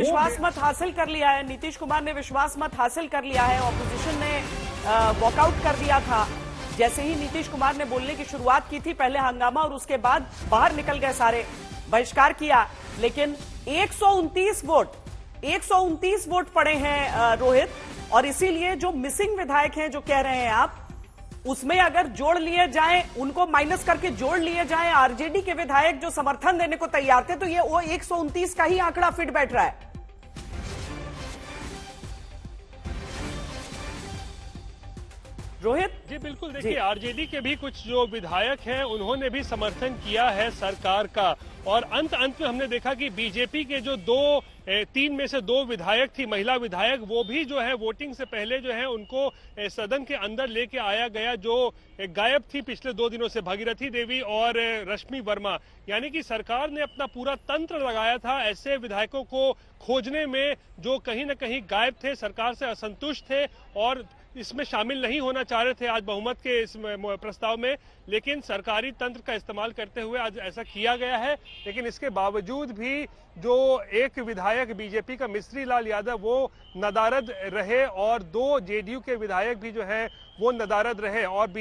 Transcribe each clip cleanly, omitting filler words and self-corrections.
विश्वास मत हासिल कर लिया है, नीतीश कुमार ने विश्वास मत हासिल कर लिया है। ऑपोजिशन ने वॉकआउट कर दिया था जैसे ही नीतीश कुमार ने बोलने की शुरुआत की थी, पहले हंगामा और उसके बाद बाहर निकल गए सारे, बहिष्कार किया। लेकिन 129 वोट पड़े हैं रोहित, और इसीलिए जो मिसिंग विधायक हैं जो कह रहे हैं आप, उसमें अगर जोड़ लिए जाएं, उनको माइनस करके जोड़ लिए जाएं आरजेडी के विधायक जो समर्थन देने को तैयार थे, तो ये वो 129 का ही आंकड़ा फिट बैठ रहा है। रोहित जी बिल्कुल, देखिए आरजेडी के भी कुछ जो विधायक हैं उन्होंने भी समर्थन किया है सरकार का, और अंत में हमने देखा कि बीजेपी के जो तीन में से 2 विधायक थी, महिला विधायक, वो भी जो है वोटिंग से पहले जो है उनको सदन के अंदर लेके आया गया, जो गायब थी पिछले 2 दिनों से, भागीरथी देवी और रश्मि वर्मा। यानी कि सरकार ने अपना पूरा तंत्र लगाया था ऐसे विधायकों को खोजने में जो कहीं ना कहीं गायब थे, सरकार से असंतुष्ट थे और इसमें शामिल नहीं होना चाह रहे थे आज बहुमत के इस प्रस्ताव में, लेकिन सरकारी तंत्र का इस्तेमाल करते हुए आज ऐसा किया गया है। लेकिन इसके बावजूद भी जो एक विधायक बीजेपी का मिश्री लाल यादव वो नदारद रहे, और 2 जेडीयू के विधायक भी जो है वो नदारद रहे। और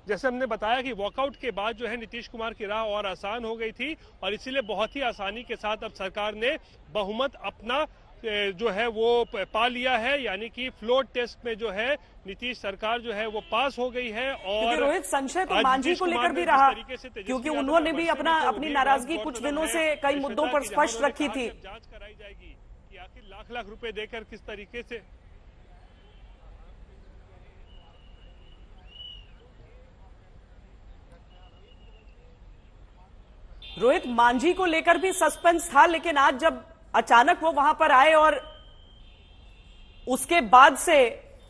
जैसे हमने बताया कि वॉकआउट के बाद जो है नीतीश कुमार की राह और आसान हो गई थी, और इसीलिए बहुत ही आसानी के साथ अब सरकार ने बहुमत अपना जो है वो पा लिया है। यानी कि फ्लोर टेस्ट में जो है नीतीश सरकार जो है वो पास हो गई है। और रोहित, संशय तो मांझी को लेकर भी रहा, क्योंकि उन्होंने भी अपनी नाराजगी कुछ दिनों से कई मुद्दों पर स्पष्ट रखी थी। जांच कराई जाएगी कि आखिर लाख रुपए देकर किस तरीके से। रोहित, मांझी को लेकर भी सस्पेंस था, लेकिन आज जब अचानक वो वहां पर आए और उसके बाद से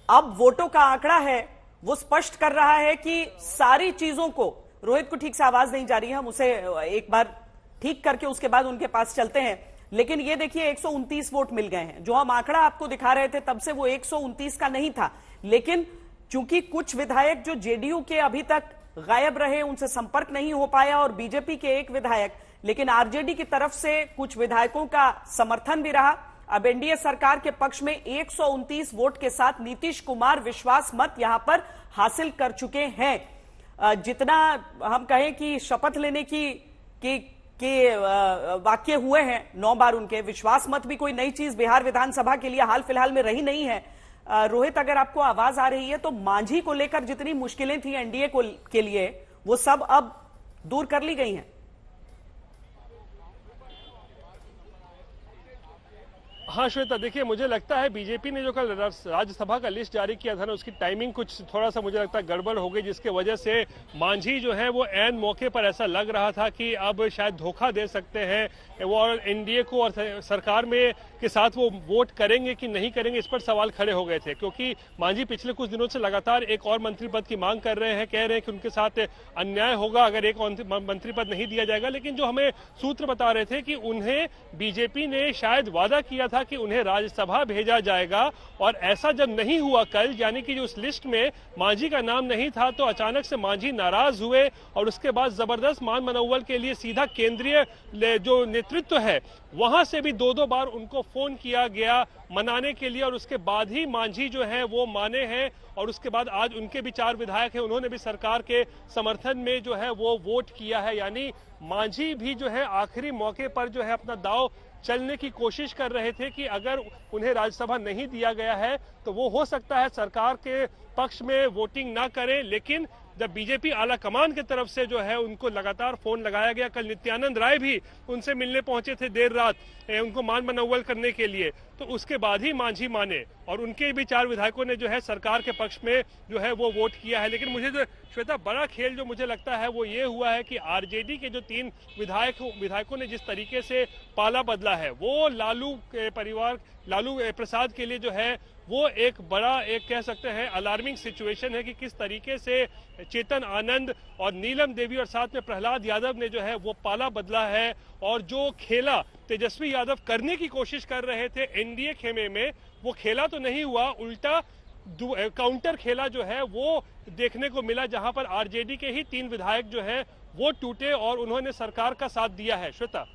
अब वोटों का आंकड़ा है वो स्पष्ट कर रहा है कि सारी चीजों को, रोहित को ठीक से आवाज नहीं जा रही है, हम उसे एक बार ठीक करके उसके बाद उनके पास चलते हैं। लेकिन ये देखिए 129 वोट मिल गए हैं। जो हम आंकड़ा आपको दिखा रहे थे तब से वो 129 का नहीं था, लेकिन चूंकि कुछ विधायक जो जेडीयू के अभी तक गायब रहे, उनसे संपर्क नहीं हो पाया, और बीजेपी के एक विधायक, लेकिन आरजेडी की तरफ से कुछ विधायकों का समर्थन भी रहा। अब एनडीए सरकार के पक्ष में 129 वोट के साथ नीतीश कुमार विश्वास मत यहां पर हासिल कर चुके हैं। जितना हम कहें कि शपथ लेने के वाक्य हुए हैं 9 बार, उनके विश्वास मत भी कोई नई चीज बिहार विधानसभा के लिए हाल फिलहाल में रही नहीं है। रोहित, अगर आपको आवाज आ रही है तो मांझी को लेकर जितनी मुश्किलें थी एनडीए के लिए, वो सब अब दूर कर ली गई हैं। हाँ श्वेता, देखिए मुझे लगता है बीजेपी ने जो कल राज्यसभा का लिस्ट जारी किया था ना, उसकी टाइमिंग कुछ थोड़ा सा मुझे लगता है गड़बड़ हो गई, जिसके वजह से मांझी जो है वो ऐन मौके पर ऐसा लग रहा था कि अब शायद धोखा दे सकते हैं वो, और एनडीए को और सरकार में के साथ वो वोट करेंगे कि नहीं करेंगे, इस पर सवाल खड़े हो गए थे। क्योंकि मांझी पिछले कुछ दिनों से लगातार एक और मंत्री पद की मांग कर रहे हैं, कह रहे हैं कि उनके साथ अन्याय होगा अगर एक मंत्री पद नहीं दिया जाएगा। लेकिन जो हमें सूत्र बता रहे थे कि उन्हें बीजेपी ने शायद वादा किया था कि उन्हें राज्यसभा भेजा जाएगा, और ऐसा जब नहीं हुआ कल, यानी कि जो उस लिस्ट में मांझी का नाम नहीं था, तो अचानक से मांझी नाराज हुए, और उसके बाद जबरदस्त मान मनोबल के लिए सीधा केंद्रीय जो नेतृत्व है वहां से भी 2 बार उनको फोन किया गया मनाने के लिए, और उसके बाद ही मांझी जो है वो माने हैं। और उसके बाद आज उनके भी 4 विधायक हैं, उन्होंने भी सरकार के समर्थन में जो है वो वोट किया है। यानी मांझी भी जो है आखिरी मौके पर जो है अपना दांव चलने की कोशिश कर रहे थे कि अगर उन्हें राज्यसभा नहीं दिया गया है तो वो हो सकता है सरकार के पक्ष में वोटिंग ना करें। लेकिन जब बीजेपी आला कमान की तरफ से जो है उनको लगातार फोन लगाया गया, कल नित्यानंद राय भी उनसे मिलने पहुंचे थे देर रात उनको मान मनोबल करने के लिए, तो उसके बाद ही मांझी माने, और उनके भी 4 विधायकों ने जो है सरकार के पक्ष में जो है वो वोट किया है। लेकिन मुझे जो श्वेता बड़ा खेल जो मुझे लगता है वो ये हुआ है कि आरजेडी के जो 3 विधायकों ने जिस तरीके से पाला बदला है, वो लालू प्रसाद के लिए जो है वो एक बड़ा कह सकते हैं अलार्मिंग सिचुएशन है कि किस तरीके से चेतन आनंद और नीलम देवी और साथ में प्रहलाद यादव ने जो है वो पाला बदला है, और जो खेला तेजस्वी यादव करने की कोशिश कर रहे थे एनडीए खेमे में, वो खेला तो नहीं हुआ, उल्टा काउंटर खेला जो है वो देखने को मिला, जहां पर आरजेडी के ही 3 विधायक जो है वो टूटे और उन्होंने सरकार का साथ दिया है। श्वेता।